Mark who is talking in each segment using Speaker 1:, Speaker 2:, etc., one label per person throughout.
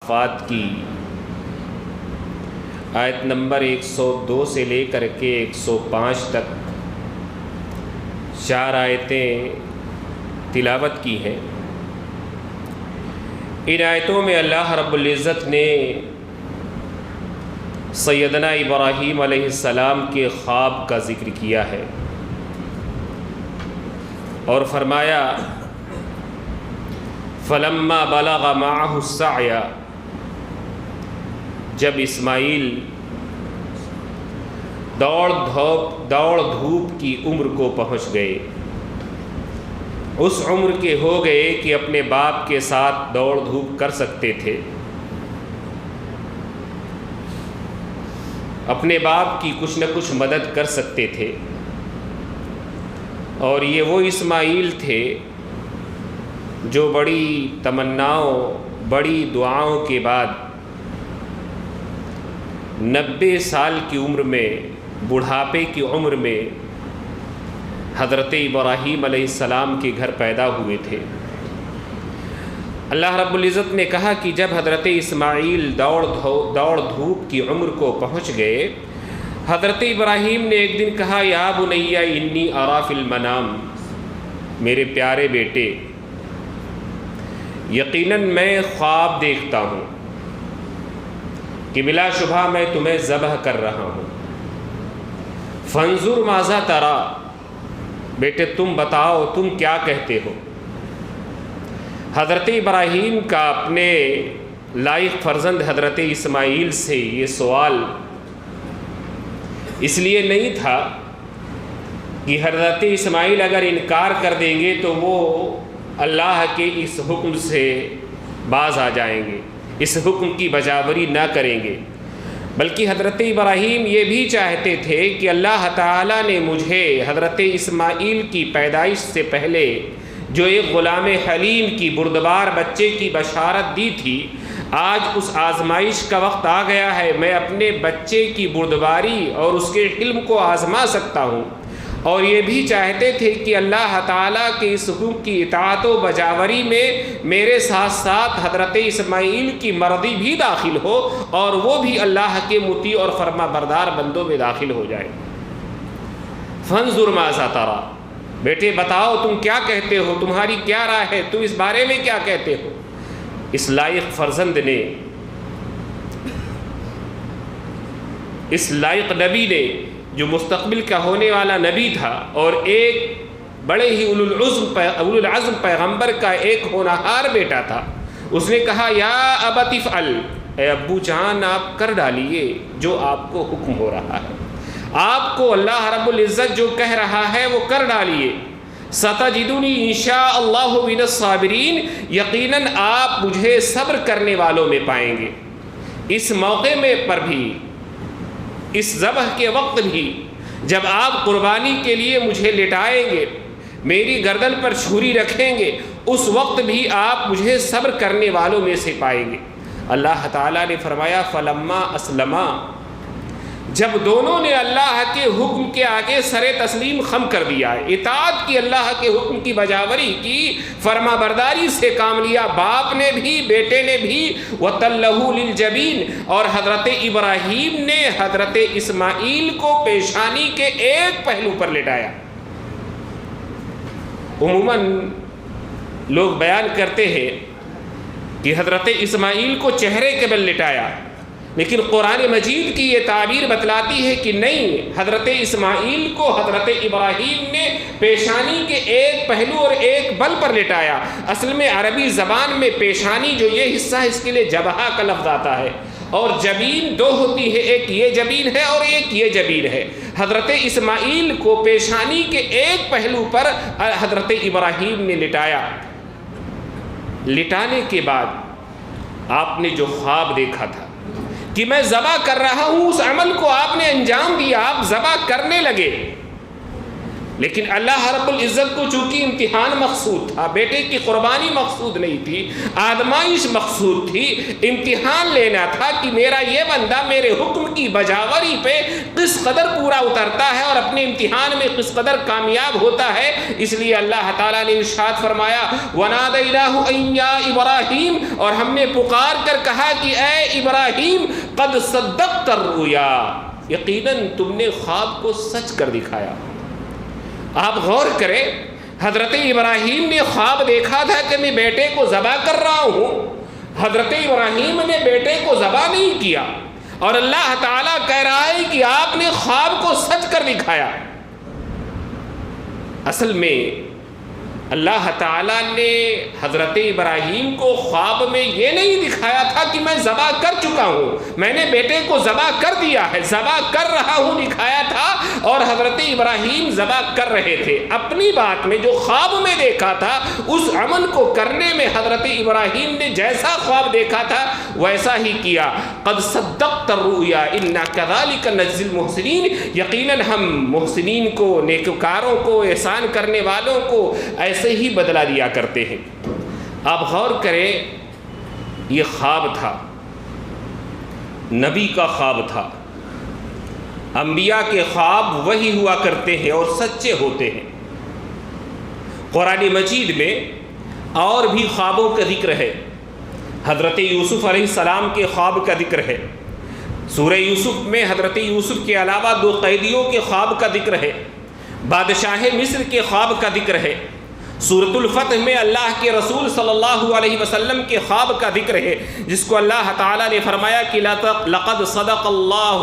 Speaker 1: صافات کی آیت نمبر 102 سے لے کر کے 105 تک 4 آیتیں تلاوت کی ہیں۔ ان آیتوں میں اللہ رب العزت نے سیدنا ابراہیم علیہ السلام کے خواب کا ذکر کیا ہے اور فرمایا فلما بلغ معه السعی، جب اسماعیل دوڑ دھوپ کی عمر کو پہنچ گئے، اس عمر کے ہو گئے کہ اپنے باپ کے ساتھ دوڑ دھوپ کر سکتے تھے، اپنے باپ کی کچھ نہ کچھ مدد کر سکتے تھے، اور یہ وہ اسماعیل تھے جو بڑی تمناؤں بڑی دعاؤں کے بعد 90 سال کی عمر میں، بڑھاپے کی عمر میں حضرت ابراہیم علیہ السلام کے گھر پیدا ہوئے تھے۔ اللہ رب العزت نے کہا کہ جب حضرت اسماعیل دوڑ دھوپ کی عمر کو پہنچ گئے، حضرت ابراہیم نے ایک دن کہا یا بنی انی اری فی المنام، میرے پیارے بیٹے یقیناً میں خواب دیکھتا ہوں کہ بلا شبہ میں تمہیں ذبح کر رہا ہوں، فانظر ماذا تری، بیٹے تم بتاؤ تم کیا کہتے ہو۔ حضرت ابراہیم کا اپنے لائق فرزند حضرت اسماعیل سے یہ سوال اس لیے نہیں تھا کہ حضرت اسماعیل اگر انکار کر دیں گے تو وہ اللہ کے اس حکم سے باز آ جائیں گے، اس حکم کی بجاوری نہ کریں گے، بلکہ حضرت ابراہیم یہ بھی چاہتے تھے کہ اللہ تعالیٰ نے مجھے حضرت اسماعیل کی پیدائش سے پہلے جو ایک غلام حلیم کی بردبار بچے کی بشارت دی تھی، آج اس آزمائش کا وقت آ گیا ہے، میں اپنے بچے کی بردباری اور اس کے علم کو آزما سکتا ہوں۔ اور یہ بھی چاہتے تھے کہ اللہ تعالیٰ کے اس حکم کی اطاعت و بجاوری میں میرے ساتھ ساتھ حضرت اسماعیل کی مرضی بھی داخل ہو اور وہ بھی اللہ کے مطیع اور فرما بردار بندوں میں داخل ہو جائے۔ فانظر ماذا تری، بیٹے بتاؤ تم کیا کہتے ہو، تمہاری کیا رائے ہے، تم اس بارے میں کیا کہتے ہو۔ اس لائق فرزند نے، اس لائق نبی نے جو مستقبل کا ہونے والا نبی تھا اور ایک بڑے ہی اولو العزم پیغمبر کا ایک ہونہار بیٹا تھا، اس نے کہا یا ابت افعل، اے ابو جان آپ کر ڈالیے جو آپ کو حکم ہو رہا ہے، آپ کو اللہ رب العزت جو کہہ رہا ہے وہ کر ڈالیے، ستجدنی انشاء اللہ من الصابرین، یقیناً آپ مجھے صبر کرنے والوں میں پائیں گے۔ اس موقع میں پر بھی، اس ذبح کے وقت بھی، جب آپ قربانی کے لیے مجھے لٹائیں گے، میری گردن پر چھری رکھیں گے، اس وقت بھی آپ مجھے صبر کرنے والوں میں سے پائیں گے۔ اللہ تعالیٰ نے فرمایا فلما اسلما، جب دونوں نے اللہ کے حکم کے آگے سر تسلیم خم کر دیا ہے، اطاعت کی، اللہ کے حکم کی بجاوری کی، فرما برداری سے کام لیا، باپ نے بھی بیٹے نے بھی، وَتَلَّهُ لِلْجَبِينِ، اور حضرت ابراہیم نے حضرت اسماعیل کو پیشانی کے ایک پہلو پر لٹایا۔ عموماً لوگ بیان کرتے ہیں کہ حضرت اسماعیل کو چہرے کے بل لٹایا، لیکن قرآن مجید کی یہ تعبیر بتلاتی ہے کہ نہیں، حضرت اسماعیل کو حضرت ابراہیم نے پیشانی کے ایک پہلو اور ایک بل پر لٹایا۔ اصل میں عربی زبان میں پیشانی جو یہ حصہ ہے اس کے لیے جبہہ کا لفظ آتا ہے، اور جبین دو ہوتی ہے، ایک یہ جبین ہے اور ایک یہ جبین ہے۔ حضرت اسماعیل کو پیشانی کے ایک پہلو پر حضرت ابراہیم نے لٹایا۔ لٹانے کے بعد آپ نے جو خواب دیکھا تھا کہ میں ذبح کر رہا ہوں، اس عمل کو آپ نے انجام دیا، آپ ذبح کرنے لگے۔ لیکن اللہ رب العزت کو چونکہ امتحان مقصود تھا، بیٹے کی قربانی مقصود نہیں تھی، آزمائش مقصود تھی، امتحان لینا تھا کہ میرا یہ بندہ میرے حکم کی بجاوری پہ کس قدر پورا اترتا ہے اور اپنے امتحان میں کس قدر کامیاب ہوتا ہے۔ اس لیے اللہ تعالیٰ نے ارشاد فرمایا وَنَادَيْنَاهُ أَن يَا إِبْرَاهِيمُ، اور ہم نے پکار کر کہا کہ اے ابراہیم قد صدقت الرؤیا، یقیناً تم نے خواب کو سچ کر دکھایا۔ آپ غور کریں، حضرت ابراہیم نے خواب دیکھا تھا کہ میں بیٹے کو ذبح کر رہا ہوں، حضرت ابراہیم نے بیٹے کو ذبح نہیں کیا، اور اللہ تعالیٰ کہہ رہا ہے کہ آپ نے خواب کو سچ کر دکھایا۔ اصل میں اللہ تعالیٰ نے حضرت ابراہیم کو خواب میں یہ نہیں دکھایا تھا کہ میں ذبح کر چکا ہوں، میں نے بیٹے کو ذبح کر دیا ہے، ذبح کر رہا ہوں دکھایا تھا، اور حضرت ابراہیم ذبح کر رہے تھے۔ اپنی بات میں جو خواب میں دیکھا تھا اس عمل کو کرنے میں حضرت ابراہیم نے جیسا خواب دیکھا تھا ویسا ہی کیا۔ قد صدقت الرؤیا انا کذالک نجزی المحسنین، یقیناً ہم محسنین کو، نیکوکاروں کو، احسان کرنے والوں کو ایسے ہی بدلہ دیا کرتے ہیں۔ آپ غور کریں، یہ خواب تھا، نبی کا خواب تھا۔ انبیاء کے خواب وہی ہوا کرتے ہیں اور سچے ہوتے ہیں۔ قرآن مجید میں اور بھی خوابوں کا ذکر ہے، حضرت یوسف علیہ السلام کے خواب کا ذکر ہے۔ سورہ یوسف میں حضرت یوسف کے علاوہ 2 قیدیوں کے خواب کا ذکر ہے، بادشاہ مصر کے خواب کا ذکر ہے۔ سورۃ الفتح میں اللہ کے رسول صلی اللہ علیہ وسلم کے خواب کا ذکر ہے، جس کو اللہ تعالیٰ نے فرمایا کہ لقد صدق اللہ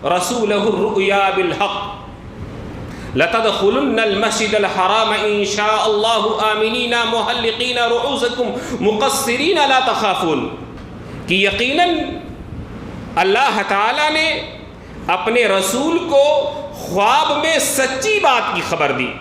Speaker 1: رسولہ الرؤیا بالحق لتدخلن المسجد الحرام ان شاء اللہ آمنین محلقین رؤوسکم مقصرین لا تخافون، کہ یقیناً اللہ تعالیٰ نے اپنے رسول کو خواب میں سچی بات کی خبر دی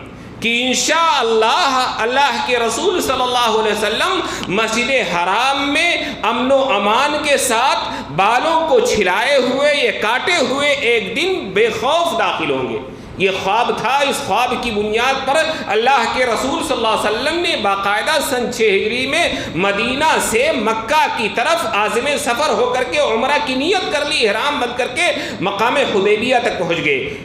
Speaker 1: کہ انشاءاللہ اللہ کے رسول صلی اللہ علیہ وسلم مسجد حرام میں امن و امان کے ساتھ بالوں کو چھلائے ہوئے یا کاٹے ہوئے ایک دن بے خوف داخل ہوں گے۔ یہ خواب تھا۔ اس خواب کی بنیاد پر اللہ کے رسول صلی اللہ علیہ وسلم نے باقاعدہ سن 6 ہجری میں مدینہ سے مکہ کی طرف عازم سفر ہو کر کے عمرہ کی نیت کر لی، احرام بند کر کے مقام حدیبیہ تک پہنچ گئے۔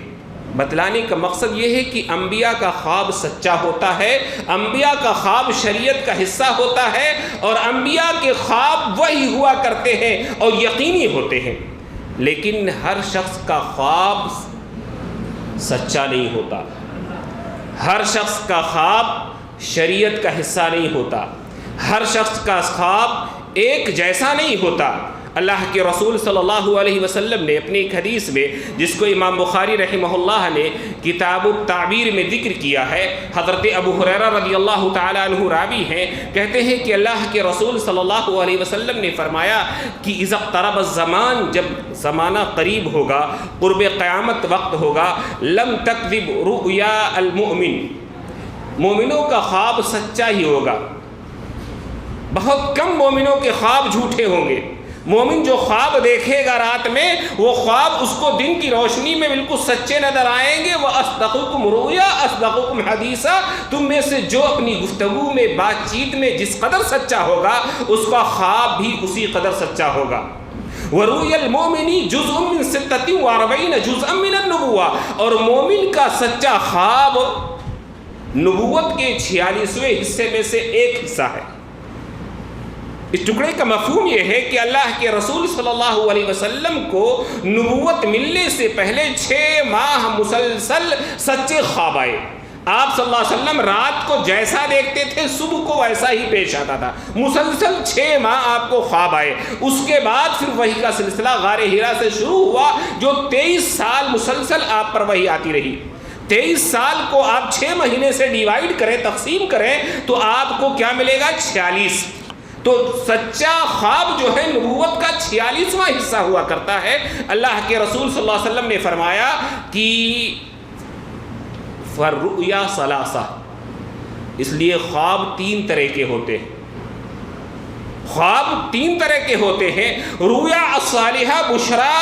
Speaker 1: بتلانے کا مقصد یہ ہے کہ انبیاء کا خواب سچا ہوتا ہے، انبیاء کا خواب شریعت کا حصہ ہوتا ہے، اور انبیاء کے خواب وہی ہوا کرتے ہیں اور یقینی ہوتے ہیں۔ لیکن ہر شخص کا خواب سچا نہیں ہوتا، ہر شخص کا خواب شریعت کا حصہ نہیں ہوتا، ہر شخص کا خواب ایک جیسا نہیں ہوتا۔ اللہ کے رسول صلی اللہ علیہ وسلم نے اپنی ایک حدیث میں، جس کو امام بخاری رحمہ اللہ نے کتاب التعبیر میں ذکر کیا ہے، حضرت ابو ہریرہ رضی اللہ تعالی عنہ راوی ہیں، کہتے ہیں کہ اللہ کے رسول صلی اللہ علیہ وسلم نے فرمایا کہ اذا اقترب الزمان، جب زمانہ قریب ہوگا، قرب قیامت وقت ہوگا، لم تکذب رؤیا المؤمن، مومنوں کا خواب سچا ہی ہوگا۔ بہت کم مومنوں کے خواب جھوٹے ہوں گے۔ مومن جو خواب دیکھے گا رات میں، وہ خواب اس کو دن کی روشنی میں بالکل سچے نظر آئیں گے۔ وَأَصْدَقُكُمْ رُؤْيَا أَصْدَقُكُمْ حَدِيثًا، تم میں سے جو اپنی گفتگو میں، بات چیت میں جس قدر سچا ہوگا، اس کا خواب بھی اسی قدر سچا ہوگا۔ وَرُؤْيَا الْمُؤْمِنِ جُزْءٌ مِّن 46 جُزْءً مِّنَ النُّبُوَّةِ، اور مومن کا سچا خواب نبوت کے 46ویں حصے میں سے ایک حصہ ہے۔ اس ٹکڑے کا مفہوم یہ ہے کہ اللہ کے رسول صلی اللہ علیہ وسلم کو نبوت ملنے سے پہلے 6 ماہ مسلسل سچے خواب آئے۔ آپ صلی اللہ علیہ وسلم رات کو جیسا دیکھتے تھے صبح کو ویسا ہی پیش آتا تھا۔ مسلسل 6 ماہ آپ کو خواب آئے۔ اس کے بعد پھر وحی کا سلسلہ غار حرا سے شروع ہوا، جو 23 سال مسلسل آپ پر وحی آتی رہی۔ 23 سال کو آپ 6 مہینے سے ڈیوائیڈ کریں، تقسیم کریں، تو آپ کو کیا ملے گا؟ 46۔ تو سچا خواب جو ہے نبوت کا 46واں حصہ ہوا کرتا ہے۔ اللہ کے رسول صلی اللہ علیہ وسلم نے فرمایا کہ فَالرُّؤْيَا ثَلَاثَةٌ، اس لیے خواب 3 طرح کے ہوتے ہیں۔ خواب 3 طرح کے ہوتے ہیں۔ رؤیا الصالحہ بشرا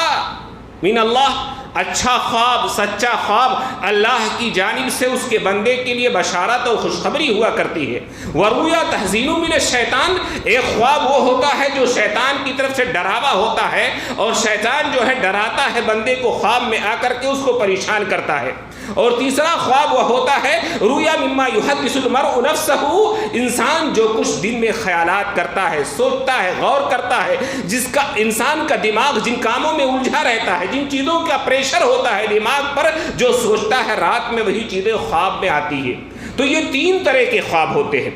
Speaker 1: من اللہ، اچھا خواب، سچا خواب اللہ کی جانب سے اس کے بندے کے لیے بشارت اور خوشخبری ہوا کرتی ہے۔ وَرُؤْيَا تَحْذِيرٌ مِّنَ الشَّيْطَانِ، ایک خواب وہ ہوتا ہے جو شیطان کی طرف سے ڈراوا ہوتا ہے، اور شیطان جو ہے ڈراتا ہے بندے کو خواب میں آ کر کے اس کو پریشان کرتا ہے۔ اور تیسرا خواب وہ ہوتا ہے رؤیا مما یحدث المرء نفسہ، انسان جو کچھ دن میں خیالات کرتا ہے، سوچتا ہے، غور کرتا ہے، جس کا انسان کا دماغ جن کاموں میں الجھا رہتا ہے، جن چیزوں کا پریشر ہوتا ہے دماغ پر، جو سوچتا ہے رات میں وہی چیزیں خواب میں آتی ہے۔ تو یہ تین طرح کے خواب ہوتے ہیں۔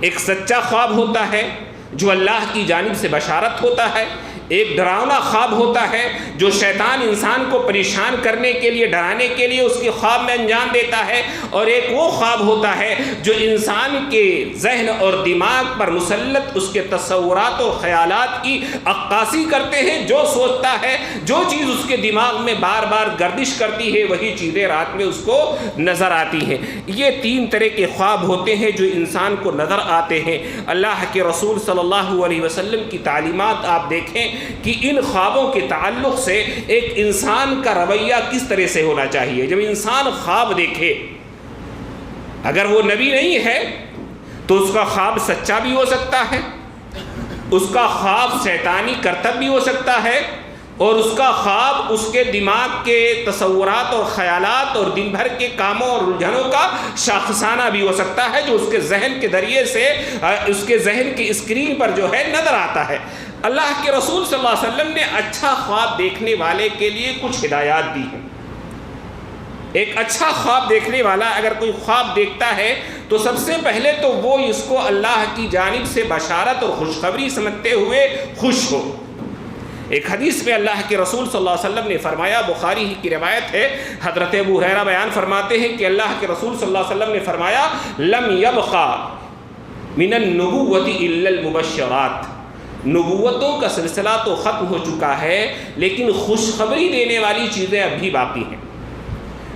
Speaker 1: ایک سچا خواب ہوتا ہے جو اللہ کی جانب سے بشارت ہوتا ہے، ایک ڈراؤنا خواب ہوتا ہے جو شیطان انسان کو پریشان کرنے کے لیے، ڈرانے کے لیے اس کے خواب میں انجام دیتا ہے، اور ایک وہ خواب ہوتا ہے جو انسان کے ذہن اور دماغ پر مسلط اس کے تصورات اور خیالات کی عکاسی کرتے ہیں، جو سوچتا ہے، جو چیز اس کے دماغ میں بار بار گردش کرتی ہے، وہی چیزیں رات میں اس کو نظر آتی ہیں۔ یہ تین طرح کے خواب ہوتے ہیں جو انسان کو نظر آتے ہیں۔ اللہ کے رسول صلی اللہ علیہ وسلم کی تعلیمات آپ دیکھیں کہ ان خوابوں کے تعلق سے ایک انسان کا رویہ کس طرح سے ہونا چاہیے۔ جب انسان خواب دیکھے، اگر وہ نبی نہیں ہے تو اس کا خواب سچا بھی ہو سکتا ہے، اس کا خواب شیطانی کرتب بھی ہو سکتا ہے، اور اس کا خواب اس کے دماغ کے تصورات اور خیالات اور دن بھر کے کاموں اور الجھنوں کا شاخسانہ بھی ہو سکتا ہے، جو اس کے ذہن کے ذریعے سے اس کے ذہن کی اسکرین پر جو ہے نظر آتا ہے۔ اللہ کے رسول صلی اللہ علیہ وسلم نے اچھا خواب دیکھنے والے کے لیے کچھ ہدایات دی ہیں۔ ایک اچھا خواب دیکھنے والا اگر کوئی خواب دیکھتا ہے تو سب سے پہلے تو وہ اس کو اللہ کی جانب سے بشارت اور خوشخبری سمجھتے ہوئے خوش ہو۔ ایک حدیث میں اللہ کے رسول صلی اللہ علیہ وسلم نے فرمایا، بخاری ہی کی روایت ہے، حضرت ابو ہریرہ بیان فرماتے ہیں کہ اللہ کے رسول صلی اللہ علیہ وسلم نے فرمایا، لم یبقى من النبوۃ الا المبشرات، نبوتوں کا سلسلہ تو ختم ہو چکا ہے لیکن خوشخبری دینے والی چیزیں اب بھی باقی ہیں۔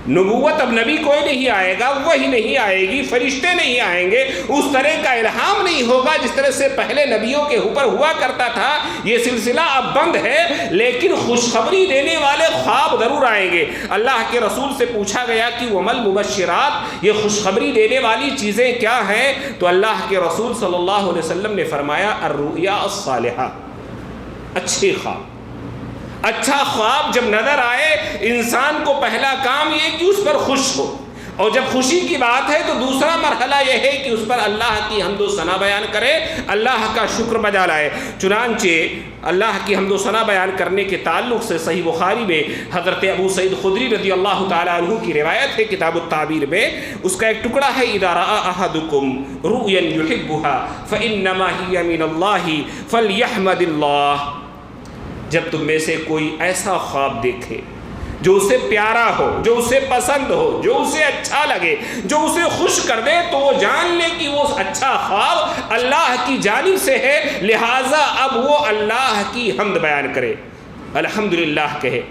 Speaker 1: نبوت اب نبی کوئی نہیں آئے گا، وہی نہیں آئے گی، فرشتے نہیں آئیں گے، اس طرح کا الہام نہیں ہوگا جس طرح سے پہلے نبیوں کے اوپر ہوا کرتا تھا۔ یہ سلسلہ اب بند ہے، لیکن خوشخبری دینے والے خواب ضرور آئیں گے۔ اللہ کے رسول سے پوچھا گیا کہ وَمَا الْمُبَشِّرَاتِ، یہ خوشخبری دینے والی چیزیں کیا ہیں؟ تو اللہ کے رسول صلی اللہ علیہ وسلم نے فرمایا، الرؤیا الصالحہ، اچھے خواب۔ اچھا خواب جب نظر آئے، انسان کو پہلا کام یہ کہ اس پر خوش ہو، اور جب خوشی کی بات ہے تو دوسرا مرحلہ یہ ہے کہ اس پر اللہ کی حمد و ثنا بیان کرے، اللہ کا شکر بجا لائے۔ چنانچہ اللہ کی حمد و ثنا بیان کرنے کے تعلق سے صحیح بخاری میں حضرت ابو سعید خدری رضی اللہ تعالیٰ عنہ کی روایت ہے، کتاب التعبیر میں اس کا ایک ٹکڑا ہے، اذا رأى احدکم رؤیا یحبها فانما هی من اللہ فلیحمد اللہ، جب تم میں سے کوئی ایسا خواب دیکھے جو اسے پیارا ہو، جو اسے پسند ہو، جو اسے اچھا لگے، جو اسے خوش کر دے، تو وہ جان لے کہ وہ اچھا خواب اللہ کی جانب سے ہے، لہٰذا اب وہ اللہ کی حمد بیان کرے، الحمدللہ کہے،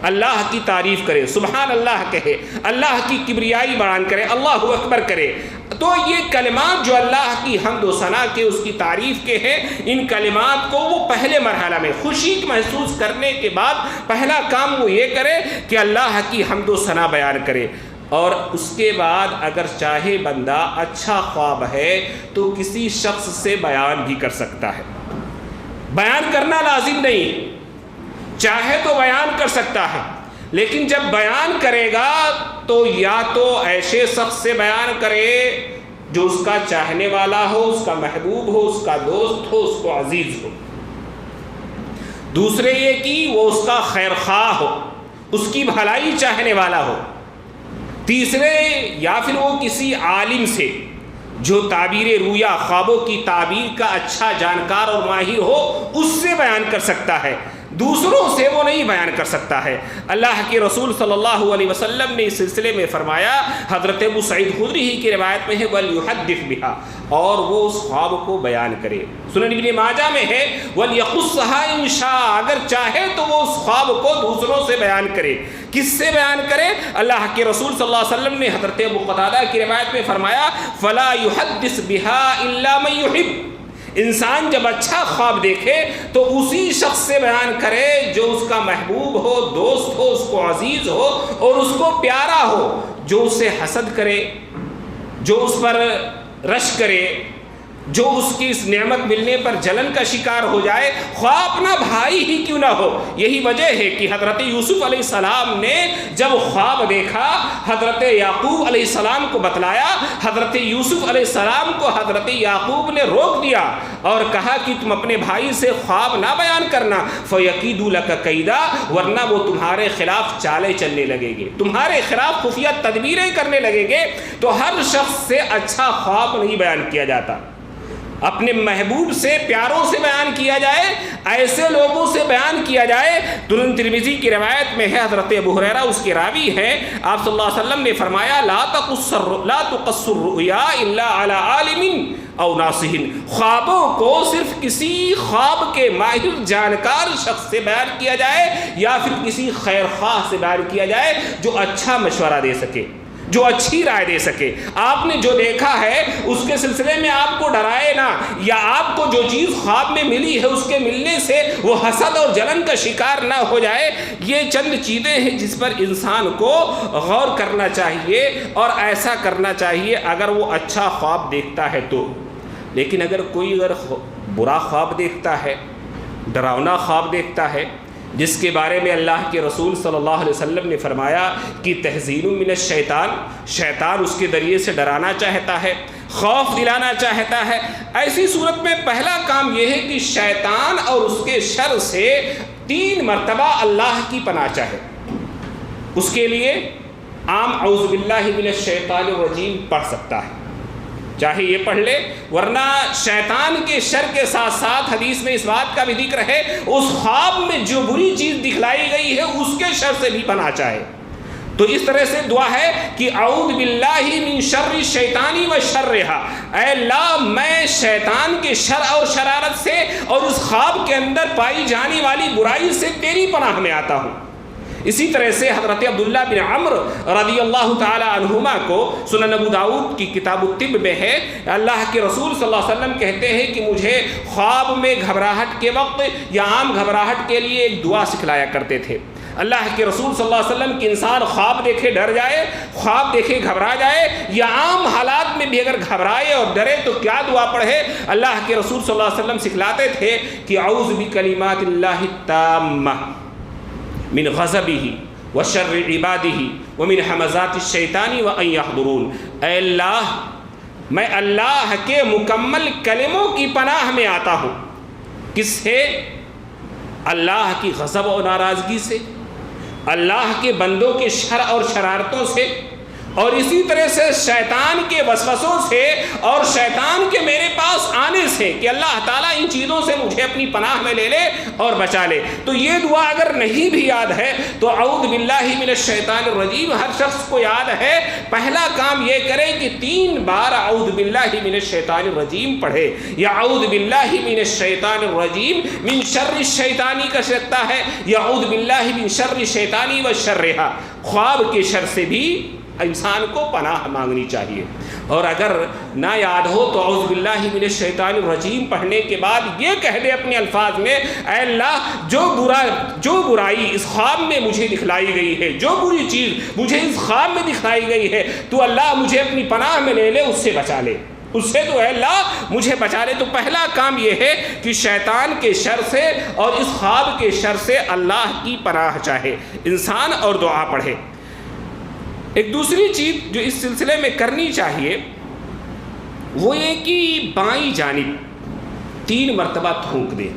Speaker 1: اللہ کی تعریف کرے، سبحان اللہ کہے، اللہ کی کبریائی بیان کرے، اللہ اکبر کرے۔ تو یہ کلمات جو اللہ کی حمد و ثنا کے، اس کی تعریف کے ہیں، ان کلمات کو وہ پہلے مرحلہ میں خوشی محسوس کرنے کے بعد پہلا کام وہ یہ کرے کہ اللہ کی حمد و ثنا بیان کرے، اور اس کے بعد اگر چاہے بندہ اچھا خواب ہے تو کسی شخص سے بیان بھی کر سکتا ہے۔ بیان کرنا لازم نہیں، چاہے تو بیان کر سکتا ہے، لیکن جب بیان کرے گا تو یا تو ایسے شخص سے بیان کرے جو اس کا چاہنے والا ہو، اس کا محبوب ہو، اس کا دوست ہو، اس کو عزیز ہو، دوسرے یہ کہ وہ اس کا خیر خواہ ہو، اس کی بھلائی چاہنے والا ہو، تیسرے یا پھر وہ کسی عالم سے جو تعبیر رؤیا، خوابوں کی تعبیر کا اچھا جانکار اور ماہر ہو، اس سے بیان کر سکتا ہے، دوسروں سے وہ نہیں بیان کر سکتا ہے۔ اللہ کے رسول صلی اللہ علیہ وسلم نے اس سلسلے میں فرمایا، حضرت ابو سعید خدری ہی کی روایت میں ہے، وَلْيُحَدِّثْ بِهَا، اور وہ اس خواب کو بیان کرے۔ سنن ابن ماجہ میں ہے، وَلْيَقُصَّهَا إِن شَاءَ، اگر چاہے تو وہ اس خواب کو دوسروں سے بیان کرے۔ کس سے بیان کرے؟ اللہ کے رسول صلی اللہ علیہ وسلم نے حضرت ابو قتادہ کی روایت میں فرمایا، فَلَا يُحَدِّثْ بِهَا إِلَّا مَن يُحِبُّ، انسان جب اچھا خواب دیکھے تو اسی شخص سے بیان کرے جو اس کا محبوب ہو، دوست ہو، اس کو عزیز ہو اور اس کو پیارا ہو۔ جو اسے حسد کرے، جو اس پر رشک کرے، جو اس کی اس نعمت ملنے پر جلن کا شکار ہو جائے، خواہ اپنا بھائی ہی کیوں نہ ہو۔ یہی وجہ ہے کہ حضرت یوسف علیہ السلام نے جب خواب دیکھا، حضرت یعقوب علیہ السلام کو بتلایا، حضرت یوسف علیہ السلام کو حضرت یعقوب نے روک دیا اور کہا کہ تم اپنے بھائی سے خواب نہ بیان کرنا، فَيَكِيدُ لَكَ كَيْدًا، ورنہ وہ تمہارے خلاف چالیں چلنے لگیں گے، تمہارے خلاف خفیہ تدبیریں کرنے لگیں گے۔ تو ہر شخص سے اچھا خواب نہیں بیان کیا جاتا، اپنے محبوب سے، پیاروں سے بیان کیا جائے، ایسے لوگوں سے بیان کیا جائے۔ سنن ترمذی کی روایت میں ہے، حضرت ابو ہریرہ اس کے راوی ہیں، آپ صلی اللہ علیہ وسلم نے فرمایا لا تقص الرؤیا الا علی عالم او ناصح، خوابوں کو صرف کسی خواب کے ماہر جانکار شخص سے بیان کیا جائے یا پھر کسی خیر خواہ سے بیان کیا جائے جو اچھا مشورہ دے سکے، جو اچھی رائے دے سکے۔ آپ نے جو دیکھا ہے اس کے سلسلے میں آپ کو ڈرائے نہ، یا آپ کو جو چیز خواب میں ملی ہے اس کے ملنے سے وہ حسد اور جلن کا شکار نہ ہو جائے۔ یہ چند چیزیں ہیں جس پر انسان کو غور کرنا چاہیے اور ایسا کرنا چاہیے اگر وہ اچھا خواب دیکھتا ہے تو۔ لیکن اگر کوئی برا خواب دیکھتا ہے، ڈراونا خواب دیکھتا ہے، جس کے بارے میں اللہ کے رسول صلی اللہ علیہ وسلم نے فرمایا کہ تحذیر من الشیطان، شیطان اس کے ذریعے سے ڈرانا چاہتا ہے، خوف دلانا چاہتا ہے، ایسی صورت میں پہلا کام یہ ہے کہ شیطان اور اس کے شر سے 3 مرتبہ اللہ کی پناہ چاہے۔ اس کے لیے عام اعوذ باللہ من الشیطان الرجیم پڑھ سکتا ہے، چاہے یہ پڑھ لے، ورنہ شیطان کے شر کے ساتھ ساتھ حدیث میں اس بات کا بھی ذکر ہے اس خواب میں جو بری چیز دکھلائی گئی ہے اس کے شر سے بھی پناہ چاہے۔ تو اس طرح سے دعا ہے کہ اعوذ باللہ من شر الشیطان و شرہا، اے اللہ میں شیطان کے شر اور شرارت سے اور اس خواب کے اندر پائی جانے والی برائی سے تیری پناہ میں آتا ہوں۔ اسی طرح سے حضرت عبداللہ بن عمرو رضی اللہ تعالی عنہما کو سنن ابو داؤد کی کتاب الطب میں ہے، اللہ کے رسول صلی اللہ علیہ وسلم کہتے ہیں کہ مجھے خواب میں گھبراہٹ کے وقت یا عام گھبراہٹ کے لیے ایک دعا سکھلایا کرتے تھے۔ اللہ کے رسول صلی اللہ علیہ وسلم کہ انسان خواب دیکھے ڈر جائے، خواب دیکھے گھبرا جائے، یا عام حالات میں بھی اگر گھبرائے اور ڈرے تو کیا دعا پڑھے، اللہ کے رسول صلی اللہ علیہ وسلم سکھلاتے تھے کہ اعوذ بکلمات اللہ التامہ من غضبہ وشر عبادہ ومن حمزات الشیطان وان یحضرون، اے اللہ میں اللہ کے مکمل کلموں کی پناہ میں آتا ہوں۔ کس سے؟ اللہ کی غضب و ناراضگی سے، اللہ کے بندوں کے شر اور شرارتوں سے، اور اسی طرح سے شیطان کے وسوسوں سے اور شیطان کے میرے پاس آنے سے کہ اللہ تعالیٰ ان چیزوں سے مجھے اپنی پناہ میں لے لے اور بچا لے۔ تو یہ دعا اگر نہیں بھی یاد ہے تو اعوذ باللہ من الشیطان الرجیم ہر شخص کو یاد ہے، پہلا کام یہ کرے کہ 3 بار اعوذ باللہ من الشیطان الرجیم پڑھے، یا اعوذ باللہ من الشیطان الرجیم من شر الشیطانی کر سکتا ہے، یا اعوذ باللہ من شر الشیطانی و شرہا، خواب کے شر سے بھی انسان کو پناہ مانگنی چاہیے۔ اور اگر نہ یاد ہو تو اعوذ باللہ من الشیطان الرجیم پڑھنے کے بعد یہ کہہ دے اپنے الفاظ میں، اے اللہ جو برائی اس خواب میں مجھے دکھلائی گئی ہے، جو بری چیز مجھے اس خواب میں دکھلائی گئی ہے، تو اللہ مجھے اپنی پناہ میں لے لے، اس سے بچا لے، اس سے تو اے اللہ مجھے بچا لے۔ تو پہلا کام یہ ہے کہ شیطان کے شر سے اور اس خواب کے شر سے اللہ کی پناہ چاہے انسان اور دعا پڑھے۔ ایک دوسری چیز جو اس سلسلے میں کرنی چاہیے وہ یہ کہ بائیں جانب 3 مرتبہ تھونک دے،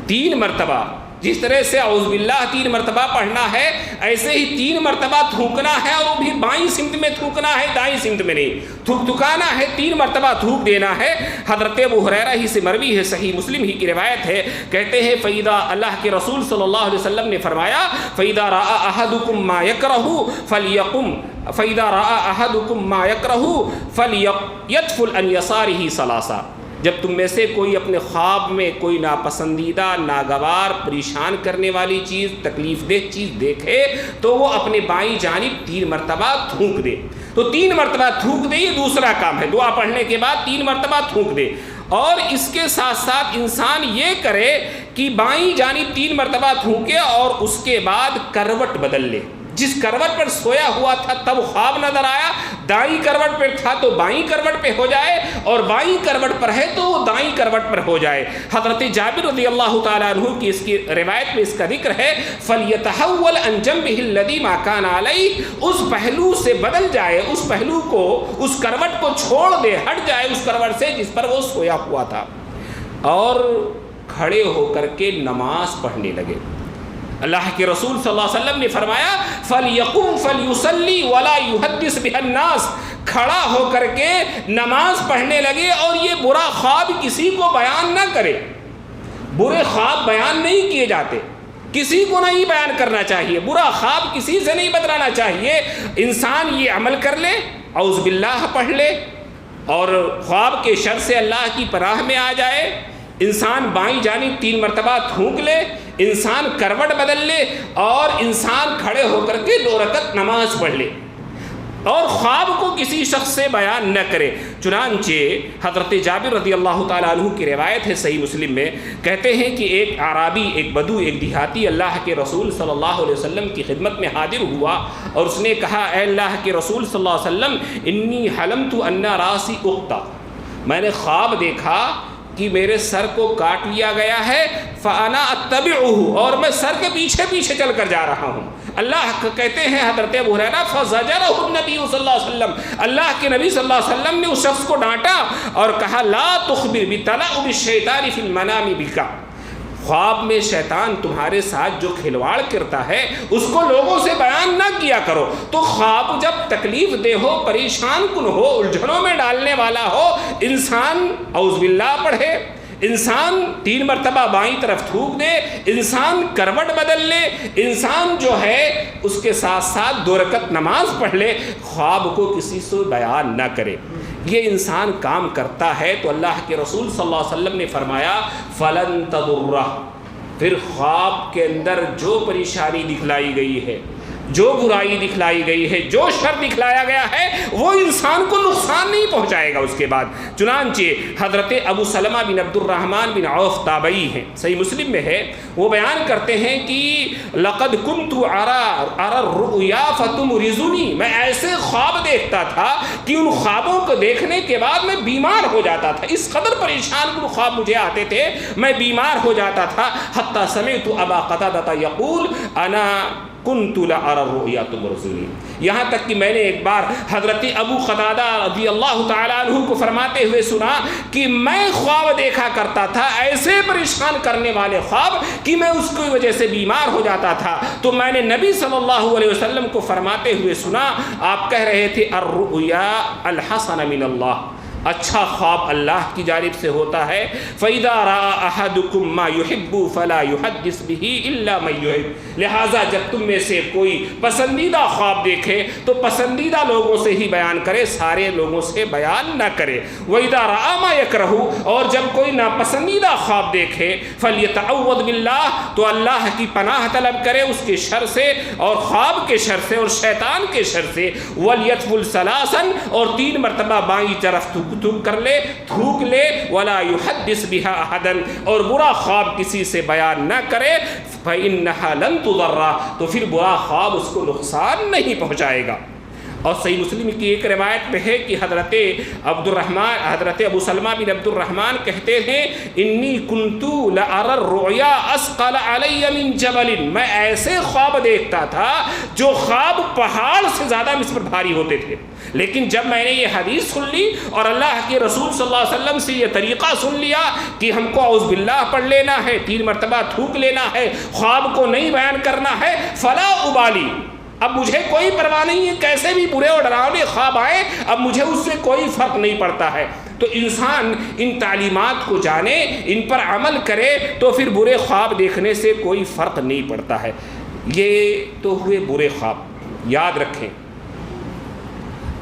Speaker 1: 3 مرتبہ، جس طرح سے اعوذ باللہ 3 مرتبہ پڑھنا ہے ایسے ہی 3 مرتبہ تھونکنا ہے، اور وہ بھی بائیں سمت میں تھونکنا ہے، دائیں سمت میں نہیں، تھکانا ہے، 3 مرتبہ تھوک دینا ہے۔ حضرت ابو ہریرہ ہی سے مروی ہے، صحیح مسلم ہی کی روایت ہے، کہتے ہیں فَإِذَا، اللہ کے رسول صلی اللہ علیہ وسلم نے فرمایا فَإِذَا رَأَى أَحَدُكُم مَّا يَكْرَهُ فَلْيَقُمْ فَإِذَا رَأَى أَحَدُكُم مَّا يَكْرَهُ فَلْيَدْفُلْ عَنْ يَسَارِهِ ثَلَاثًا، جب تم میں سے کوئی اپنے خواب میں کوئی ناپسندیدہ، ناگوار، پریشان کرنے والی چیز، تکلیف دہ چیز دیکھے تو وہ اپنے بائیں جانب 3 مرتبہ تھونک دے۔ تو 3 مرتبہ تھونک دے، یہ دوسرا کام ہے، دعا پڑھنے کے بعد 3 مرتبہ تھونک دے۔ اور اس کے ساتھ ساتھ انسان یہ کرے کہ بائیں جانب 3 مرتبہ تھوکے اور اس کے بعد کروٹ بدل لے. جس کروٹ پر سویا ہوا تھا تب خواب نظر آیا، دائیں کروٹ پر تھا تو بائیں کروٹ پہ ہو جائے، اور بائیں کروٹ پر ہے تو وہ دائیں کروٹ پر ہو جائے. حضرت جابر رضی اللہ تعالیٰ عنہ کی اس کی روایت میں اس کا ذکر ہے، فَلْيَتَحَوَّلْ عَنْ جَنْبِهِ الَّذِي مَا كَانَ عَلَيْهِ، اس پہلو سے بدل جائے، اس پہلو کو، اس کروٹ کو چھوڑ دے، ہٹ جائے اس کروٹ سے جس پر وہ سویا ہوا تھا، اور کھڑے ہو کر کے نماز پڑھنے لگے. اللہ کے رسول صلی اللہ علیہ وسلم نے فرمایا فَلْيَقُمْ فَلْيُصَلِّ وَلَا يُحَدِّثْ بِهَا النَّاسِ، کھڑا ہو کر کے نماز پڑھنے لگے اور یہ برا خواب کسی کو بیان نہ کرے. برے خواب بیان نہیں کیے جاتے، کسی کو نہیں بیان کرنا چاہیے، برا خواب کسی سے نہیں بتلانا چاہیے. انسان یہ عمل کر لے، اعوذ باللہ پڑھ لے اور خواب کے شر سے اللہ کی پناہ میں آ جائے. انسان بائیں جانب 3 مرتبہ تھونک لے، انسان کروٹ بدل لے اور انسان کھڑے ہو کر کے 2 رکعت نماز پڑھ لے اور خواب کو کسی شخص سے بیان نہ کرے. چنانچہ حضرت جابر رضی اللہ تعالیٰ عنہ کی روایت ہے صحیح مسلم میں، کہتے ہیں کہ ایک اعرابی، ایک بدو، ایک دیہاتی اللہ کے رسول صلی اللہ علیہ وسلم کی خدمت میں حاضر ہوا اور اس نے کہا اے اللہ کے رسول صلی اللہ علیہ وسلم انی حلمت ان راسی اقطع، میں نے خواب دیکھا کہ میرے سر کو کاٹ لیا گیا ہے، فانا اتبعہ، اور میں سر کے پیچھے پیچھے چل کر جا رہا ہوں. اللہ کہتے ہیں حضرت ابو ہریرہ فزجرہ النبی صلی اللہ علیہ وسلم، اللہ کے نبی صلی اللہ علیہ وسلم نے اس شخص کو ڈانٹا اور کہا لا تخبر بتلاعب الشیطان فی المنام بک، خواب میں شیطان تمہارے ساتھ جو کھلواڑ کرتا ہے اس کو لوگوں سے بیان نہ کیا کرو. تو خواب جب تکلیف دہ ہو، پریشان کن ہو، الجھنوں میں ڈالنے والا ہو، انسان اعوذ باللہ پڑھے، انسان 3 مرتبہ بائیں طرف تھوک دے، انسان کروٹ بدل لے، انسان جو ہے اس کے ساتھ ساتھ 2 رکعت نماز پڑھ لے، خواب کو کسی سے بیان نہ کرے. یہ انسان کام کرتا ہے تو اللہ کے رسول صلی اللہ علیہ وسلم نے فرمایا فلن تضرہ، پھر خواب کے اندر جو پریشانی دکھلائی گئی ہے، جو برائی دکھلائی گئی ہے، جو شر دکھلایا گیا ہے، وہ انسان کو نقصان نہیں پہنچائے گا اس کے بعد. چنانچہ حضرت ابو سلمہ بن عبد الرحمن بن عوف تابعی ہیں، صحیح مسلم میں ہے، وہ بیان کرتے ہیں کہ لقد كنت ارى الرؤيا فتمرضني، میں ایسے خواب دیکھتا تھا کہ ان خوابوں کو دیکھنے کے بعد میں بیمار ہو جاتا تھا، اس قدر پریشان کن خواب مجھے آتے تھے، میں بیمار ہو جاتا تھا. حتى سمعت ابا قتادہ یقول انا کنت لأرى الرؤيا تمرضني، یہاں تک کہ میں نے ایک بار حضرت ابو قتادہ رضی اللہ تعالیٰ عنہ کو فرماتے ہوئے سنا کہ میں خواب دیکھا کرتا تھا، ایسے پریشان کرنے والے خواب کہ میں اس کی وجہ سے بیمار ہو جاتا تھا. تو میں نے نبی صلی اللہ علیہ وسلم کو فرماتے ہوئے سنا، آپ کہہ رہے تھے الرؤيا الحسن من اللہ، اچھا خواب اللہ کی جانب سے ہوتا ہے. فَإِذَا رَأَى أَحَدُكُم مَّا يُحِبُّ فَلَا يُحَدِّثْ بِهِ إِلَّا مَن يُحِبُّ، لہٰذا جب تم میں سے کوئی پسندیدہ خواب دیکھے تو پسندیدہ لوگوں سے ہی بیان کرے، سارے لوگوں سے بیان نہ کرے. وَإِذَا رَأَى مَا يَكْرَهُ، اور جب کوئی ناپسندیدہ خواب دیکھے فَلْيَتَعَوَّذْ بِاللَّهِ، تو اللہ کی پناہ طلب کرے اس کے شر سے اور خواب کے شر سے اور شیطان کے شر سے. وَلْيَتْفُلْ ثَلَاثًا، اور 3 مرتبہ بائیں طرف تھوک کر لے، تھوک لے. ولا يحدث بها احدا، اور برا خواب کسی سے بیان نہ کرے. فانها لن تضر، تو پھر برا خواب اس کو نقصان نہیں پہنچائے گا. اور صحیح مسلم کی ایک روایت میں ہے کہ حضرت ابو سلمہ بن عبد الرحمن کہتے ہیں انی کنت لأرى الرؤيا اثقل علی من جبل، میں ایسے خواب دیکھتا تھا جو خواب پہاڑ سے زیادہ مجھ پر بھاری ہوتے تھے. لیکن جب میں نے یہ حدیث سن لی اور اللہ کے رسول صلی اللہ علیہ وسلم سے یہ طریقہ سن لیا کہ ہم کو اعوذ باللہ پڑھ لینا ہے، 3 مرتبہ تھوک لینا ہے، خواب کو نہیں بیان کرنا ہے، فلا ابالی، اب مجھے کوئی پرواہ نہیں ہے کیسے بھی برے اور ڈراؤنے خواب آئے، اب مجھے اس سے کوئی فرق نہیں پڑتا ہے. تو انسان ان تعلیمات کو جانے، ان پر عمل کرے تو پھر برے خواب دیکھنے سے کوئی فرق نہیں پڑتا ہے. یہ تو ہوئے برے خواب. یاد رکھیں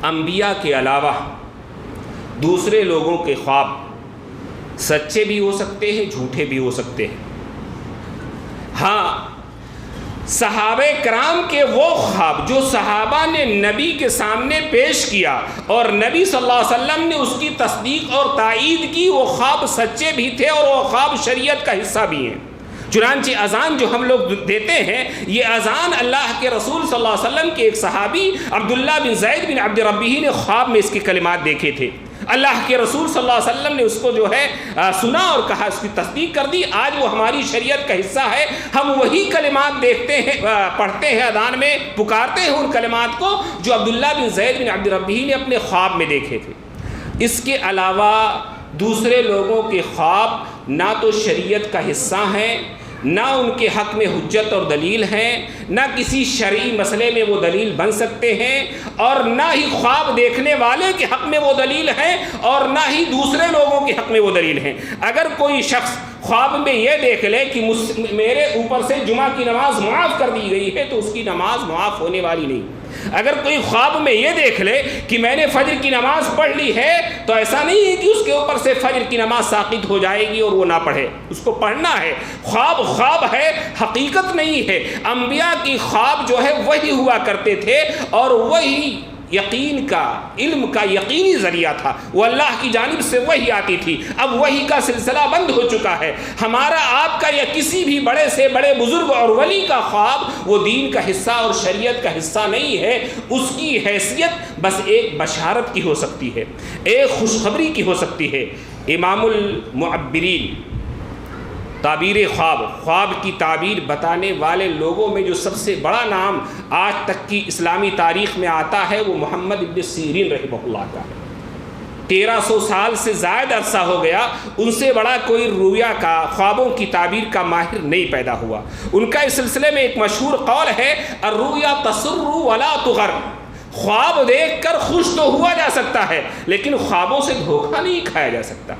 Speaker 1: انبیاء کے علاوہ دوسرے لوگوں کے خواب سچے بھی ہو سکتے ہیں، جھوٹے بھی ہو سکتے ہیں. ہاں صحابہ کرام کے وہ خواب جو صحابہ نے نبی کے سامنے پیش کیا اور نبی صلی اللہ علیہ وسلم نے اس کی تصدیق اور تائید کی، وہ خواب سچے بھی تھے اور وہ خواب شریعت کا حصہ بھی ہیں۔ چنانچہ اذان جو ہم لوگ دیتے ہیں، یہ اذان اللہ کے رسول صلی اللہ علیہ وسلم کے ایک صحابی عبداللہ بن زید بن عبد ربہ نے خواب میں اس کے کلمات دیکھے تھے۔ اللہ کے رسول صلی اللہ علیہ وسلم نے اس کو جو ہے سنا اور کہا، اس کی تصدیق کر دی۔ آج وہ ہماری شریعت کا حصہ ہے، ہم وہی کلمات دیکھتے ہیں، پڑھتے ہیں اذان میں، پکارتے ہیں ان کلمات کو جو عبداللہ بن زید بن عبد ربہ نے اپنے خواب میں دیکھے تھے۔ اس کے علاوہ دوسرے لوگوں کے خواب نہ تو شریعت کا حصہ ہیں، نہ ان کے حق میں حجت اور دلیل ہیں، نہ کسی شرعی مسئلے میں وہ دلیل بن سکتے ہیں، اور نہ ہی خواب دیکھنے والے کے حق میں وہ دلیل ہیں، اور نہ ہی دوسرے لوگوں کے حق میں وہ دلیل ہیں۔ اگر کوئی شخص خواب میں یہ دیکھ لے کہ میرے اوپر سے جمعہ کی نماز معاف کر دی گئی ہے، تو اس کی نماز معاف ہونے والی نہیں۔ اگر کوئی خواب میں یہ دیکھ لے کہ میں نے فجر کی نماز پڑھ لی ہے، تو ایسا نہیں ہے کہ اس کے اوپر سے فجر کی نماز ساقط ہو جائے گی اور وہ نہ پڑھے، اس کو پڑھنا ہے۔ خواب خواب ہے، حقیقت نہیں ہے۔ انبیاء کی خواب جو ہے وہی ہوا کرتے تھے، اور وہی یقین کا، علم کا یقینی ذریعہ تھا، وہ اللہ کی جانب سے وحی آتی تھی۔ اب وحی کا سلسلہ بند ہو چکا ہے۔ ہمارا، آپ کا یا کسی بھی بڑے سے بڑے بزرگ اور ولی کا خواب وہ دین کا حصہ اور شریعت کا حصہ نہیں ہے۔ اس کی حیثیت بس ایک بشارت کی ہو سکتی ہے، ایک خوشخبری کی ہو سکتی ہے۔ امام المعبرین، تعبیر خواب، خواب کی تعبیر بتانے والے لوگوں میں جو سب سے بڑا نام آج تک کی اسلامی تاریخ میں آتا ہے، وہ محمد ابن سیرین رحمہ اللہ کا ہے۔ 1300 سال سے زائد عرصہ ہو گیا، ان سے بڑا کوئی رویا کا، خوابوں کی تعبیر کا ماہر نہیں پیدا ہوا۔ ان کا اس سلسلے میں ایک مشہور قول ہے، الرؤیا تسر ولا تغر۔ خواب دیکھ کر خوش تو ہوا جا سکتا ہے، لیکن خوابوں سے دھوکہ نہیں کھایا جا سکتا۔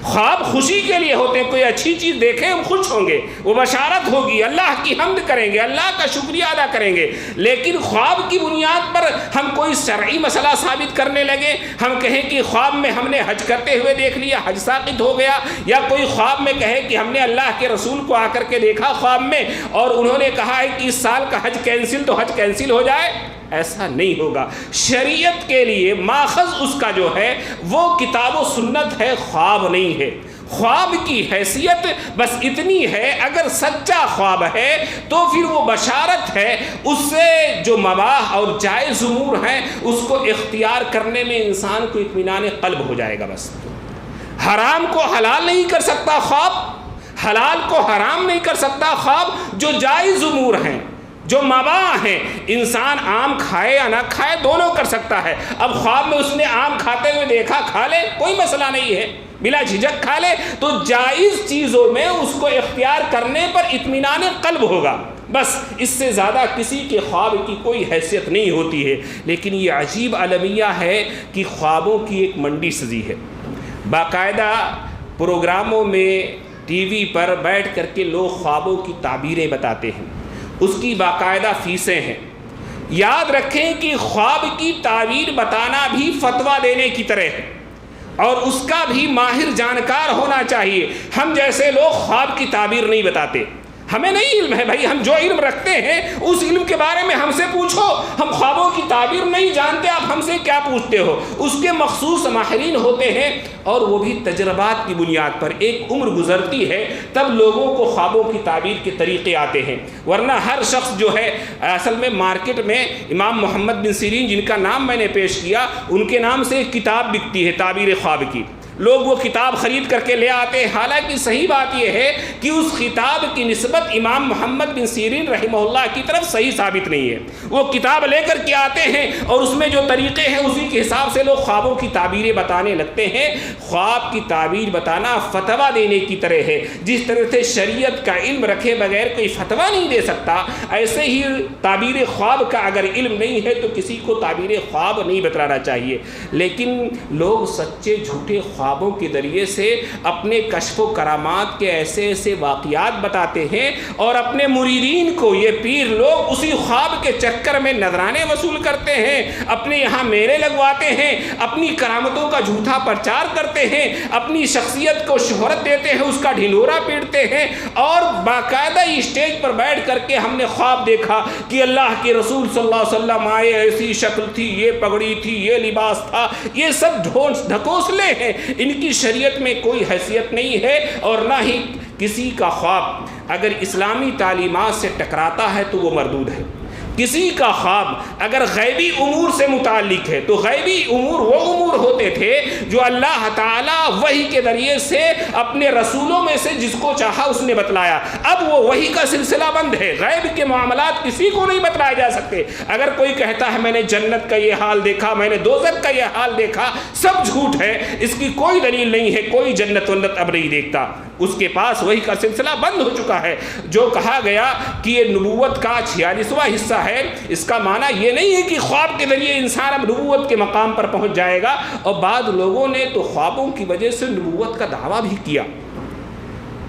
Speaker 1: خواب خوشی کے لیے ہوتے ہیں، کوئی اچھی چیز دیکھیں ہم خوش ہوں گے، وہ بشارت ہوگی، اللہ کی حمد کریں گے، اللہ کا شکریہ ادا کریں گے۔ لیکن خواب کی بنیاد پر ہم کوئی شرعی مسئلہ ثابت کرنے لگے، ہم کہیں کہ خواب میں ہم نے حج کرتے ہوئے دیکھ لیا، حج ساقط ہو گیا، یا کوئی خواب میں کہے کہ ہم نے اللہ کے رسول کو آ کر کے دیکھا خواب میں اور انہوں نے کہا ہے کہ اس سال کا حج کینسل، تو حج کینسل ہو جائے، ایسا نہیں ہوگا۔ شریعت کے لیے ماخذ اس کا جو ہے وہ کتاب و سنت ہے، خواب نہیں ہے۔ خواب کی حیثیت بس اتنی ہے، اگر سچا خواب ہے تو پھر وہ بشارت ہے، اس سے جو مباح اور جائز امور ہیں اس کو اختیار کرنے میں انسان کو اطمینان قلب ہو جائے گا۔ بس حرام کو حلال نہیں کر سکتا خواب، حلال کو حرام نہیں کر سکتا خواب۔ جو جائز امور ہیں، جو مباح ہیں، انسان آم کھائے یا نہ کھائے دونوں کر سکتا ہے۔ اب خواب میں اس نے آم کھاتے ہوئے دیکھا، کھا لے، کوئی مسئلہ نہیں ہے، بلا جھجک کھا لے۔ تو جائز چیزوں میں اس کو اختیار کرنے پر اطمینان قلب ہوگا، بس اس سے زیادہ کسی کے خواب کی کوئی حیثیت نہیں ہوتی ہے۔ لیکن یہ عجیب المیہ ہے کہ خوابوں کی ایک منڈی سزی ہے۔ باقاعدہ پروگراموں میں، ٹی وی پر بیٹھ کر کے لوگ خوابوں کی تعبیریں بتاتے ہیں، اس کی باقاعدہ فیسیں ہیں۔ یاد رکھیں کہ خواب کی تعبیر بتانا بھی فتویٰ دینے کی طرح ہے، اور اس کا بھی ماہر جانکار ہونا چاہیے۔ ہم جیسے لوگ خواب کی تعبیر نہیں بتاتے، ہمیں نہیں علم ہے بھائی، ہم جو علم رکھتے ہیں اس علم کے بارے میں ہم سے پوچھو۔ ہم خوابوں کی تعبیر نہیں جانتے، آپ ہم سے کیا پوچھتے ہو؟ اس کے مخصوص ماہرین ہوتے ہیں، اور وہ بھی تجربات کی بنیاد پر۔ ایک عمر گزرتی ہے تب لوگوں کو خوابوں کی تعبیر کے طریقے آتے ہیں، ورنہ ہر شخص جو ہے اصل میں مارکیٹ میں امام محمد بن سیرین جن کا نام میں نے پیش کیا، ان کے نام سے ایک کتاب بکتی ہے تعبیر خواب کی، لوگ وہ کتاب خرید کر کے لے آتے ہیں۔ حالانکہ صحیح بات یہ ہے کہ اس کتاب کی نسبت امام محمد بن سیرین رحمہ اللہ کی طرف صحیح ثابت نہیں ہے۔ وہ کتاب لے کر کے آتے ہیں اور اس میں جو طریقے ہیں اسی کے حساب سے لوگ خوابوں کی تعبیریں بتانے لگتے ہیں۔ خواب کی تعبیر بتانا فتویٰ دینے کی طرح ہے۔ جس طرح سے شریعت کا علم رکھے بغیر کوئی فتویٰ نہیں دے سکتا، ایسے ہی تعبیر خواب کا اگر علم نہیں ہے تو کسی کو تعبیر خواب نہیں بتلانا چاہیے۔ لیکن لوگ سچے جھوٹے خواب خوابوں کے ذریعے سے اپنے کشف و کرامات کے ایسے ایسے واقعات بتاتے ہیں، اور اپنے مریدین کو یہ پیر لوگ اسی خواب کے چکر میں نذرانے وصول کرتے ہیں، اپنے یہاں میلے لگواتے ہیں، اپنی کرامتوں کا جھوٹا پرچار کرتے ہیں، اپنی شخصیت کو شہرت دیتے ہیں، اس کا ڈھنڈورا پیٹتے ہیں، اور باقاعدہ اسٹیج پر بیٹھ کر کے ہم نے خواب دیکھا کہ اللہ کے رسول صلی اللہ علیہ وسلم آئے، ایسی شکل تھی، یہ پگڑی تھی، یہ لباس تھا۔ یہ سب ڈھکوسلے ہیں، ان کی شریعت میں کوئی حیثیت نہیں ہے، اور نہ ہی کسی کا خواب اگر اسلامی تعلیمات سے ٹکراتا ہے تو وہ مردود ہے۔ کسی کا خواب اگر غیبی امور سے متعلق ہے تو غیبی امور وہ امور ہوتے تھے جو اللہ تعالیٰ وحی کے ذریعے سے اپنے رسولوں میں سے جس کو چاہا اس نے بتلایا۔ اب وہ وحی کا سلسلہ بند ہے، غیب کے معاملات کسی کو نہیں بتلائے جا سکتے۔ اگر کوئی کہتا ہے میں نے جنت کا یہ حال دیکھا، میں نے دوزخ کا یہ حال دیکھا، سب جھوٹ ہے، اس کی کوئی دلیل نہیں ہے، کوئی جنت ونت اب نہیں دیکھتا، اس کے پاس وحی کا سلسلہ بند ہو چکا ہے۔ جو کہا گیا کہ یہ نبوت کا 46واں حصہ ہے، اس کا معنی یہ نہیں ہے کہ خواب کے ذریعے انسان اب نبوت کے مقام پر پہنچ جائے گا۔ اور بعض لوگوں نے تو خوابوں کی وجہ سے نبوت کا دعویٰ بھی کیا،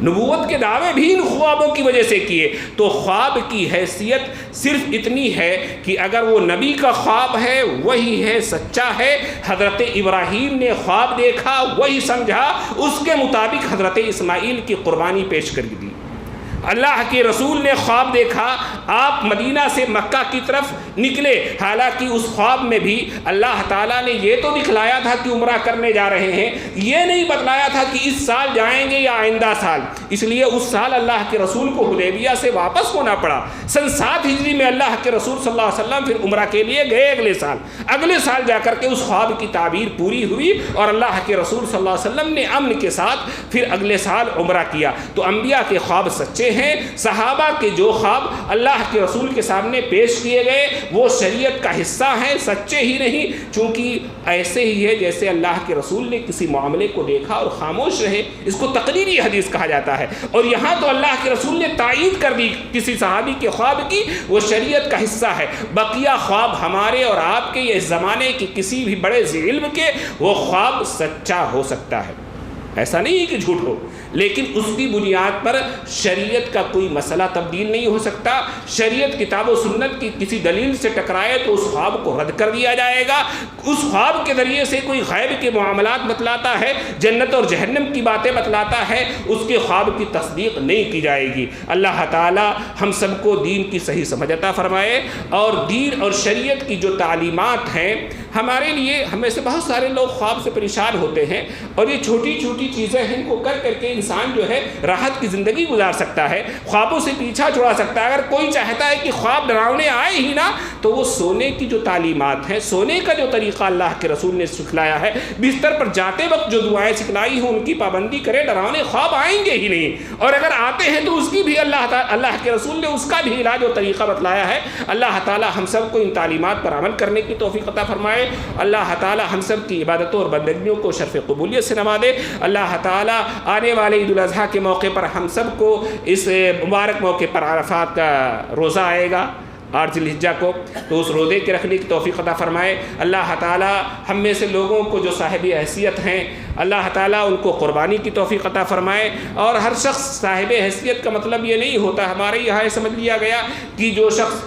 Speaker 1: نبوت کے دعوے بھی ان خوابوں کی وجہ سے کیے۔ تو خواب کی حیثیت صرف اتنی ہے کہ اگر وہ نبی کا خواب ہے، وہی ہے، سچا ہے۔ حضرت ابراہیم نے خواب دیکھا، وہی سمجھا، اس کے مطابق حضرت اسماعیل کی قربانی پیش کر دی۔ اللہ کے رسول نے خواب دیکھا، آپ مدینہ سے مکہ کی طرف نکلے، حالانکہ اس خواب میں بھی اللہ تعالیٰ نے یہ تو دکھلایا تھا کہ عمرہ کرنے جا رہے ہیں، یہ نہیں بتلایا تھا کہ اس سال جائیں گے یا آئندہ سال۔ اس لیے اس سال اللہ کے رسول کو حدیبیہ سے واپس ہونا پڑا۔ سن 7 ہجری میں اللہ کے رسول صلی اللہ علیہ وسلم پھر عمرہ کے لیے گئے، اگلے سال جا کر کے اس خواب کی تعبیر پوری ہوئی، اور اللہ کے رسول صلی اللہ علیہ وسلم نے امن کے ساتھ پھر اگلے سال عمرہ کیا۔ تو انبیاء کے خواب سچے ہیں۔ صحابہ کے جو خواب اللہ کے رسول کے سامنے پیش کیے گئے وہ شریعت کا حصہ ہیں، سچے ہی نہیں، چونکہ ایسے ہی ہے جیسے اللہ کے رسول نے کسی معاملے کو دیکھا اور خاموش رہے، اس کو تقریری حدیث کہا جاتا ہے۔ اور یہاں تو اللہ کے رسول نے تائید کر دی کسی صحابی کے خواب کی، وہ شریعت کا حصہ ہے۔ بقیہ خواب ہمارے اور آپ کے، اس زمانے کے کسی بھی بڑے ذی علم کے، وہ خواب سچا ہو سکتا ہے، ایسا نہیں ہے کہ جھوٹ ہو، لیکن اس کی بنیاد پر شریعت کا کوئی مسئلہ تبدیل نہیں ہو سکتا۔ شریعت کتاب و سنت کی کسی دلیل سے ٹکرائے تو اس خواب کو رد کر دیا جائے گا۔ اس خواب کے ذریعے سے کوئی غیب کے معاملات بتلاتا ہے، جنت اور جہنم کی باتیں بتلاتا ہے، اس کے خواب کی تصدیق نہیں کی جائے گی۔ اللہ تعالی ہم سب کو دین کی صحیح سمجھ عطا فرمائے، اور دین اور شریعت کی جو تعلیمات ہیں ہمارے لیے، ہمیں سے بہت سارے لوگ خواب سے پریشان ہوتے ہیں، اور یہ چھوٹی چھوٹی چیزیں ہیں، ان کو کر کر کے انسان جو ہے راحت کی زندگی گزار سکتا ہے، خوابوں سے پیچھا چھڑا سکتا ہے۔ اگر کوئی چاہتا ہے کہ خواب ڈراؤنے آئے ہی نہ، تو وہ سونے کی جو تعلیمات ہیں، سونے کا جو طریقہ اللہ کے رسول نے سکھلایا ہے، بستر پر جاتے وقت جو دعائیں سکھلائی ہیں ان کی پابندی کرے، ڈراؤنے خواب آئیں گے ہی نہیں۔ اور اگر آتے ہیں تو اس کی بھی اللہ کے رسول نے اس کا بھی علاج و طریقہ بتلایا ہے۔ اللہ تعالی ہم سب کو ان تعلیمات پر عمل کرنے کی توفیق عطا فرمائے۔ اللہ تعالی ہم سب کی عبادتوں اور بندگیوں کو شرف قبولیت سے نوازے۔ اللہ تعالی آنے والے عید الاضحیٰ کے موقع پر ہم سب کو، اس مبارک موقع پر عرفات کا روزہ آئے گا 8 ذی الحجہ کو، تو اس روزے کے رکھنے کی توفیق عطا فرمائے۔ اللہ تعالی ہم میں سے لوگوں کو جو صاحب حیثیت ہیں، اللہ تعالیٰ ان کو قربانی کی توفیق عطا فرمائے۔ اور ہر شخص صاحب حیثیت کا مطلب یہ نہیں ہوتا، ہمارے یہاں یہ سمجھ لیا گیا کہ جو شخص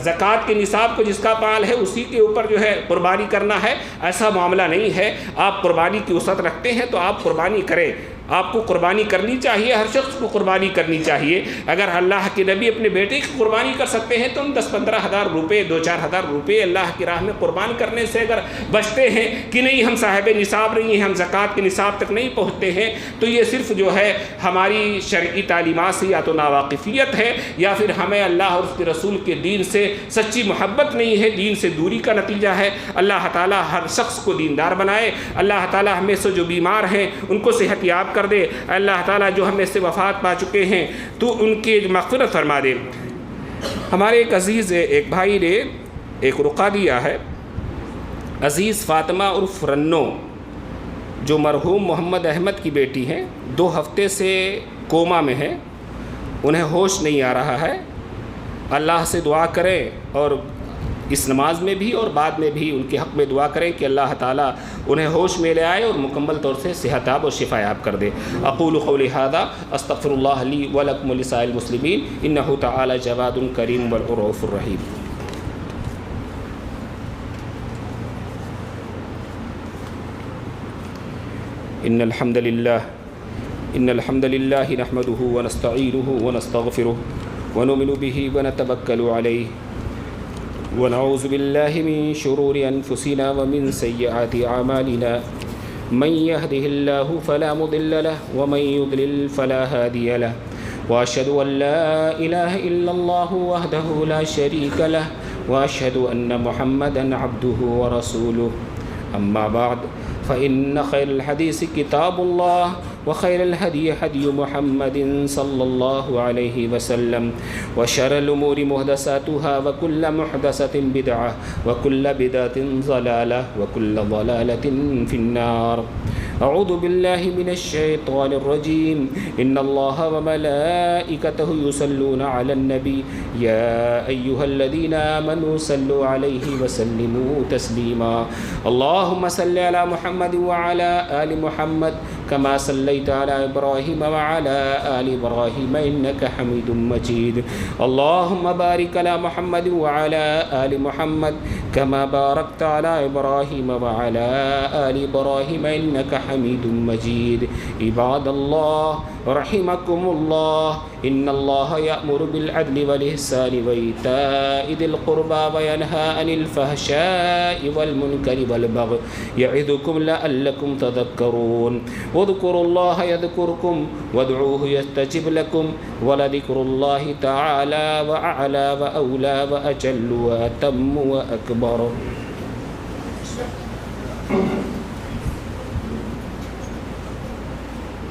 Speaker 1: زکوٰۃ کے نصاب کو جس کا مال ہے اسی کے اوپر جو ہے قربانی کرنا ہے، ایسا معاملہ نہیں ہے۔ آپ قربانی کی وسعت رکھتے ہیں تو آپ قربانی کریں، آپ کو قربانی کرنی چاہیے، ہر شخص کو قربانی کرنی چاہیے۔ اگر اللہ کے نبی اپنے بیٹے کی قربانی کر سکتے ہیں تو ان 10-15 ہزار روپے، 2-4 ہزار روپے اللہ کی راہ میں قربان کرنے سے اگر بچتے ہیں کہ نہیں ہم صاحب نصاب نہیں ہیں، ہم زکوٰۃ کے نصاب تک نہیں پہنچتے ہیں، تو یہ صرف جو ہے ہماری شرعی تعلیمات سے یا تو ناواقفیت ہے، یا پھر ہمیں اللہ اور اس کے رسول کے دین سے سچی محبت نہیں ہے، دین سے دوری کا نتیجہ ہے۔ اللہ تعالیٰ ہر شخص کو دیندار بنائے۔ اللہ تعالیٰ ہمیں سے جو بیمار ہیں ان کو صحت یاب کر دے۔ اللہ تعالیٰ جو ہمیں سے وفات پا چکے ہیں تو ان کی مغفرت فرما دے۔ ہمارے ایک عزیز ایک بھائی نے ایک رقعہ دیا ہے، عزیز فاطمہ عرف رنو، جو مرحوم محمد احمد کی بیٹی ہیں، 2 ہفتے سے کوما میں ہیں، انہیں ہوش نہیں آ رہا ہے۔ اللہ سے دعا کریں اور اس نماز میں بھی اور بعد میں بھی ان کے حق میں دعا کریں کہ اللہ تعالیٰ انہیں ہوش میں لے آئے اور مکمل طور سے صحت یاب اور شفا یاب کر دے۔ اقول قولی ھذا استغفر اللہ لی ولکم ولسائر المسلمین انہ تعالی جواد کریم والرؤوف الرحیم۔ ان الحمد للہ نحمده ونستعینه ونستغفره ونؤمن به ونتوکل علیہ ونعوذ باللہ من شرور انفسنا ومن سیئات اعمالنا من يهده الله فلا مضل له ومن يضلل فلا هادي له واشهد ان لا اله الا الله وحده لا شريك له واشهد ان محمدا عبده ورسوله اما بعد فإن خير الحديث كتاب الله وخير الهدي هدي محمد صلى الله عليه وسلم وشر الأمور محدثاتها وكل محدثة بدعة وكل بدعة ضلالة وكل ضلالة في النار۔ اعوذ باللہ من الشیطان الرجیم ان اللہ وملائکتہ یصلون علی النبی یا ایہا الذین آمنوا صلوا علیہ وسلموا تسلیما۔ اللہم صل علی محمد وعلی آل محمد كما صليت على إبراهيم وعلى آل إبراهيم إنك حميد مجيد۔ اللهم بارك على محمد وعلى آل محمد كما باركت على إبراهيم وعلى آل إبراهيم إنك حميد مجيد۔ عباد الله رحمكم الله إن الله يأمر بالعدل والإحسان وإيتاء ذي القربى وينهى عن الفحشاء والمنكر والبغي يعظكم لعلكم تذكرون۔ واذكروا الله يذكركم وادعوه يستجب لكم ولذكر الله تعالى وأعلى وأولى وأجل وأتم وأكبر۔